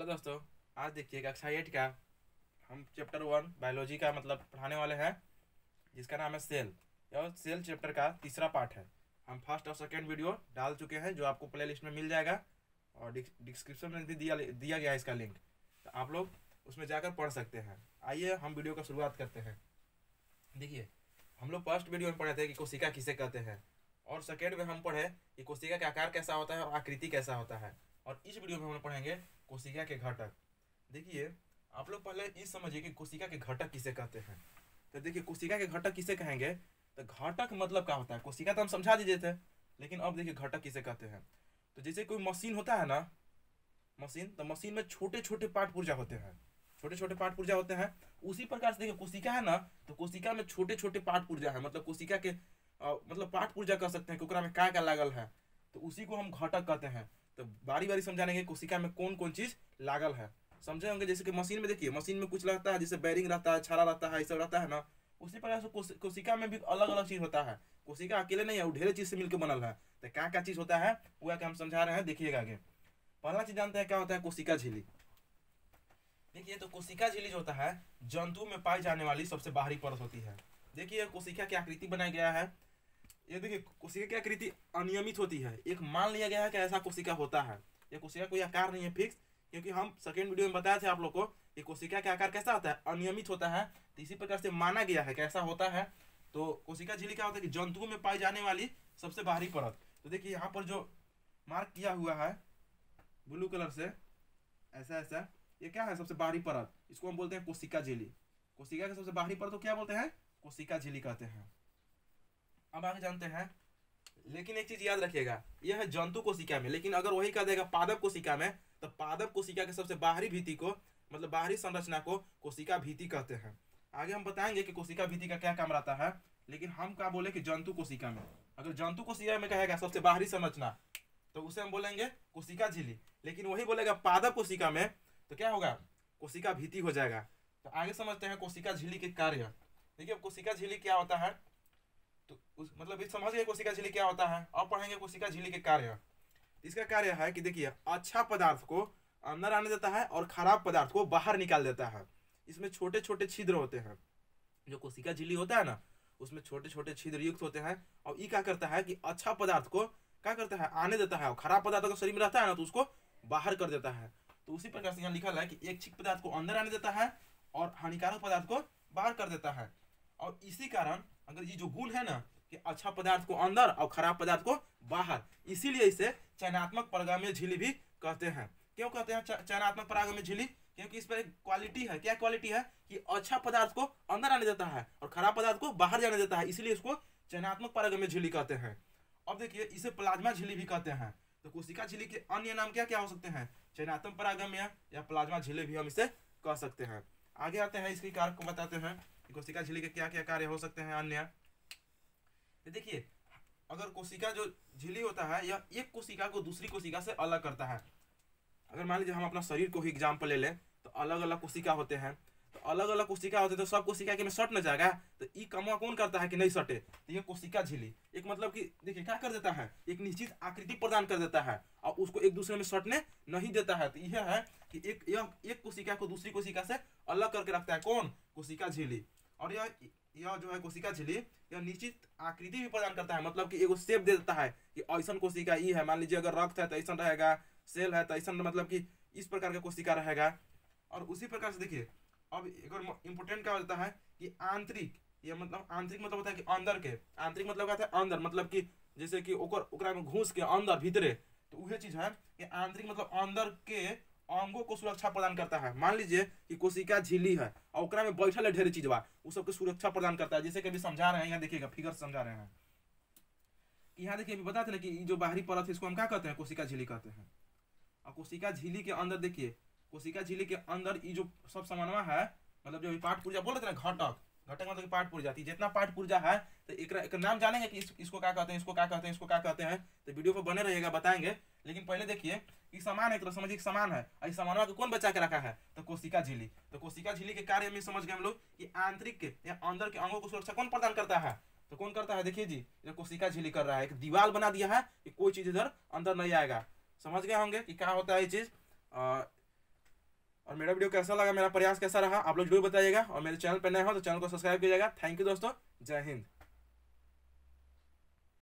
Hello दोस्तों। आज देखिए कक्षा 8 का हम चैप्टर 1 बायोलॉजी का मतलब पढ़ाने वाले हैं, जिसका नाम है सेल। यह सेल चैप्टर का तीसरा पार्ट है। हम फर्स्ट और सेकेंड वीडियो डाल चुके हैं, जो आपको प्ले लिस्ट में मिल जाएगा और डिस्क्रिप्शन में भी दिया गया है इसका लिंक, तो आप लोग उसमें जाकर पढ़ सकते हैं। आइए हम वीडियो का शुरुआत करते हैं। देखिए, हम लोग फर्स्ट वीडियो में पढ़े थे कि कोशिका किसे कहते हैं, और सेकेंड में हम पढ़े कि कोशिका का आकार कैसा होता है और आकृति कैसा होता है, और इस वीडियो में हम लोग पढ़ेंगे कोशिका के घटक। देखिए, आप लोग पहले ये समझिए कि कोशिका के घटक किसे कहते हैं। तो देखिए, कोशिका के घटक किसे कहेंगे, तो घटक मतलब क्या होता है। कोशिका तो हम समझा दीजिए थे, लेकिन अब देखिए घटक किसे कहते हैं। तो जैसे कोई मशीन होता है ना, मशीन, तो मशीन में छोटे छोटे पार्ट पुर्जा होते हैं, छोटे छोटे पार्ट पुर्जा होते हैं। उसी प्रकार से देखिए कोशिका है ना, तो कोशिका में छोटे छोटे पार्ट पुर्जा है, मतलब कोशिका के मतलब पार्ट पुर्जा कह सकते हैं कि ओकरा में क्या क्या लागल है, तो उसी को हम घटक कहते हैं। तो बारी बारी समझाएंगे कोशिका में कौन कौन चीज लागल है, समझे होंगे। जैसे कि मशीन में देखिए, मशीन में कुछ लगता है, जैसे बैरिंग रहता है, छाला रहता है, ये सब रहता है ना। उसी प्रकार से कोशिका में भी अलग अलग चीज होता है। कोशिका अकेले नहीं है, वो ढेर चीज से मिलकर बनल है। तो क्या क्या चीज होता है वो हम समझा रहे हैं, देखिएगा आगे। पहला चीज जानते हैं क्या होता है, कोशिका झिल्ली। देखिए, तो कोशिका झिल्ली जो होता है, जंतु में पाई जाने वाली सबसे बाहरी परत होती है। देखिए, कोशिका की आकृति बनाया गया है। ये देखिए, कोशिका की आकृति अनियमित होती है। एक मान लिया गया है कि ऐसा कोशिका होता है। ये कोशिका कोई आकार नहीं है फिक्स, क्योंकि हम सेकेंड वीडियो में बताए थे आप लोग को कि कोशिका का आकार कैसा होता है, अनियमित होता है। तो इसी प्रकार से माना गया है कैसा होता है। तो कोशिका झिल्ली क्या होता है कि जंतुओं में पाई जाने वाली सबसे बाहरी परत। तो देखिए, यहाँ पर जो मार्क किया हुआ है ब्लू कलर से, ऐसा ऐसा, ये क्या है, सबसे बाहरी परत। इसको हम बोलते हैं कोशिका झिल्ली। कोशिका की सबसे बाहरी परत को क्या बोलते हैं, कोशिका झिल्ली कहते हैं। अब आगे जानते हैं, लेकिन एक चीज याद रखिएगा, यह है जंतु कोशिका में, लेकिन अगर वही कह देगा पादप कोशिका में, तो पादप कोशिका के सबसे बाहरी भित्ति को, मतलब बाहरी संरचना को कोशिका भित्ति कहते हैं। आगे हम बताएंगे कि कोशिका भित्ति का क्या काम रहता है, लेकिन हम क्या बोले कि जंतु कोशिका में, अगर जंतु कोशिका में कहेगा सबसे बाहरी संरचना, तो उसे हम बोलेंगे कोशिका झिल्ली। लेकिन वही बोलेगा पादप कोशिका में, तो क्या होगा, कोशिका भित्ति हो जाएगा। तो आगे समझते हैं कोशिका झिल्ली के कार्य। देखिए, कोशिका झिल्ली क्या होता है, तो मतलब समझ गए कोशिका झिल्ली क्या होता है। अब पढ़ेंगे कोशिका झिल्ली के कार्य। इसका कार्य है कि देखिए, अच्छा पदार्थ को अंदर आने देता है और खराब पदार्थ को बाहर निकाल देता है। इसमें छोटे छोटे छिद्र होते हैं। जो कोशिका झिल्ली होता है ना, उसमें छोटे छोटे छिद्र युक्त होते हैं। और ये क्या करता है कि अच्छा पदार्थ को क्या करता है, आने देता है, और खराब पदार्थ अगर शरीर में रहता है ना, तो उसको बाहर कर देता है। तो उसी प्रकार से यहाँ लिखा है कि एक ठीक पदार्थ को अंदर आने देता है और हानिकारक पदार्थ को बाहर कर देता है। और इसी कारण अगर ये जो गुण है ना, कि अच्छा पदार्थ को अंदर और खराब पदार्थ को बाहर, इसीलिए इसे चयनात्मक परगामी झिल्ली भी कहते हैं। क्यों कहते हैं चयनात्मक परागम्य झिल्ली, क्योंकि इस पर एक क्वालिटी है। क्या क्वालिटी है कि अच्छा पदार्थ को अंदर आने देता है और खराब पदार्थ को बाहर जाने देता है, इसलिए इसको चयनात्मक परागम्य झिल्ली कहते हैं। अब देखिए, इसे प्लाज्मा झिल्ली भी कहते हैं। तो कोशिका झिल्ली के अन्य नाम क्या क्या हो सकते हैं, चयनात्मक परागम्य या प्लाज्मा झिल्ली भी हम इसे कह सकते हैं। आगे आते हैं, इसके कार्य को बताते हैं कि कोशिका झिल्ली के क्या क्या कार्य हो सकते हैं अन्य। देखिए, अगर कोशिका जो झिल्ली होता है, यह एक कोशिका को दूसरी कोशिका से अलग करता है। अगर मान लीजिए हम अपना शरीर को ही एग्जाम्पल ले लें, तो अलग अलग कोशिका होते हैं। तो अलग अलग कोशिका होते हैं, तो सब कोशिका के में सट न जाएगा, तो ई कमवा कौन करता है कि नहीं सटे, तो ये कोशिका झिल्ली एक मतलब कि देखिए क्या कर देता है, एक निश्चित आकृति प्रदान कर देता है और उसको एक दूसरे में सटने नहीं देता है। तो यह है कि एक कोशिका को दूसरी कोशिका से अलग करके रखता है, कौन, कोशिका झिल्ली। और यह जो है कोशिका झिल्ली, यह निश्चित आकृति भी प्रदान करता है, मतलब कि एगो शेप दे देता है कि ऐसा कोशिका ई है। मान लीजिए अगर रक्त है तो ऐसा रहेगा, सेल है तो ऐसा, मतलब कि इस प्रकार का कोशिका रहेगा। और उसी प्रकार से देखिए, अब एक और इंपोर्टेंट क्या होता है कि आंतरिक, ये मतलब आंतरिक मतलब होता है कि अंदर के, आंतरिक मतलब क्या होता है, अंदर, मतलब कि जैसे कि ओकरा में घुस के अंदर भीतरे, तो वह चीज है कि आंतरिक मतलब अंदर के अंगों को सुरक्षा प्रदान करता है। मान लीजिए कि कोशिका झिल्ली है और ओकरा में बैठल है ढेर चीज बा, वो सबके सुरक्षा प्रदान करता है। जैसे कि अभी समझा रहे हैं, यहाँ देखिएगा फिगर समझा रहे हैं कि यहाँ देखिए, अभी बताते ना कि जो बाहरी परत है, इसको हम क्या कहते हैं, कोशिका झिल्ली कहते हैं। और कोशिका झिल्ली के अंदर देखिए, कोशिका झिल्ली के अंदर ये जो सब सामानवा है, मतलब जो पार्ट पुर्जा बोल रहे थे ना, घटक, घटक मतलब पार्ट पुर्जा, जितना पार्ट पुर्जा है, तो एक नाम जानेंगे कि इसको क्या कहते हैं, इसको क्या कहते हैं, इसको क्या कहते हैं। तो वीडियो पर बने रहिएगा, बताएंगे। लेकिन पहले देखिए, कि सामान है तो समझिए सामान है, इस सामानवा को कौन बचा के रखा है, तो कोशिका झिल्ली। तो कोशिका झिल्ली के कार्य में समझ गए हम लोग कि आंतरिक के या अंदर के अंगों को सुरक्षा कौन प्रदान करता है, तो कौन करता है, देखिए जी, ये कोशिका झिल्ली कर रहा है। एक दीवार बना दिया है कि कोई चीज इधर अंदर नहीं आएगा। समझ गए होंगे कि क्या होता है ये चीज। और मेरा वीडियो कैसा लगा, मेरा प्रयास कैसा रहा, आप लोग जरूर बताइएगा। और मेरे चैनल पर नए हो तो चैनल को सब्सक्राइब कीजिएगा। थैंक यू दोस्तों, जय हिंद।